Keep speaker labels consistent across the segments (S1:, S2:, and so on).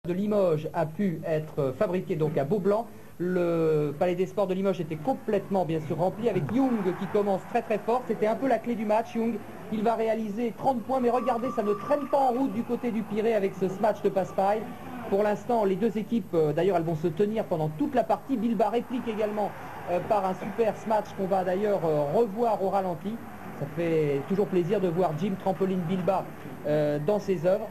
S1: de Limoges a pu être fabriqué donc à Beaublanc. Le Palais des Sports de Limoges était complètement bien sûr rempli avec Young qui commence très très fort. C'était un peu la clé du match. Young, il va réaliser 30 points, mais regardez, ça ne traîne pas en route du côté du Pirée avec ce smash de passe-paille. Pour l'instant, les deux équipes, d'ailleurs, elles vont se tenir pendant toute la partie. Bilbao réplique également par un super smash qu'on va d'ailleurs revoir au ralenti. Ça fait toujours plaisir de voir Jim Trampoline Bilbao dans ses œuvres.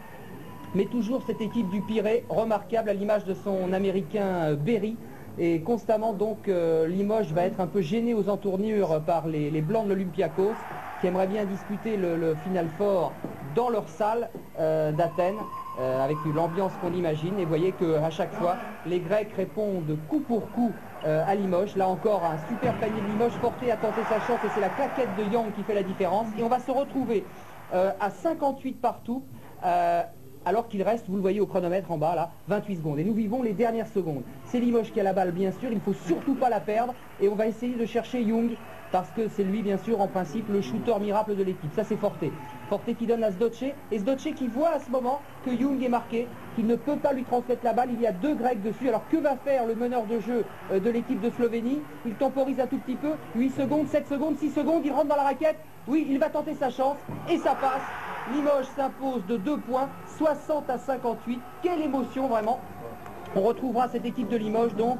S1: Mais toujours cette équipe du Pirée, remarquable à l'image de son américain Berry. Et constamment donc Limoges va être un peu gêné aux entournures par les Blancs de l'Olympiakos qui aimeraient bien disputer le Final Four dans leur salle d'Athènes avec l'ambiance qu'on imagine. Et vous voyez qu'à chaque fois les Grecs répondent coup pour coup à Limoges. Là encore un super panier de Limoges, Forté a tenté sa chance et c'est la claquette de Young qui fait la différence. Et on va se retrouver à 58 partout. Alors qu'il reste, vous le voyez au chronomètre en bas là, 28 secondes. Et nous vivons les dernières secondes. C'est Limoges qui a la balle bien sûr, il ne faut surtout pas la perdre. Et on va essayer de chercher Young, parce que c'est lui bien sûr en principe le shooter miracle de l'équipe. Ça c'est Forté. Forté qui donne à Sdoce, et Sdoce qui voit à ce moment que Young est marqué, qu'il ne peut pas lui transmettre la balle. Il y a deux Grecs dessus. Alors que va faire le meneur de jeu de l'équipe de Slovénie? Il temporise un tout petit peu, 8 secondes, 7 secondes, 6 secondes, il rentre dans la raquette. Oui, il va tenter sa chance, et ça passe. Limoges s'impose de 2 points, 60 à 58. Quelle émotion vraiment. On retrouvera cette équipe de Limoges donc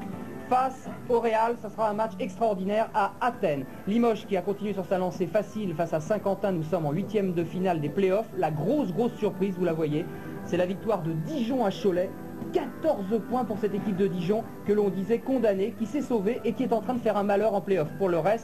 S1: face au Real. Ça sera un match extraordinaire à Athènes. Limoges qui a continué sur sa lancée facile face à Saint-Quentin. Nous sommes en 8e de finale des playoffs. La grosse surprise, vous la voyez, c'est la victoire de Dijon à Cholet. 14 points pour cette équipe de Dijon que l'on disait condamnée, qui s'est sauvée et qui est en train de faire un malheur en playoff. Pour le reste,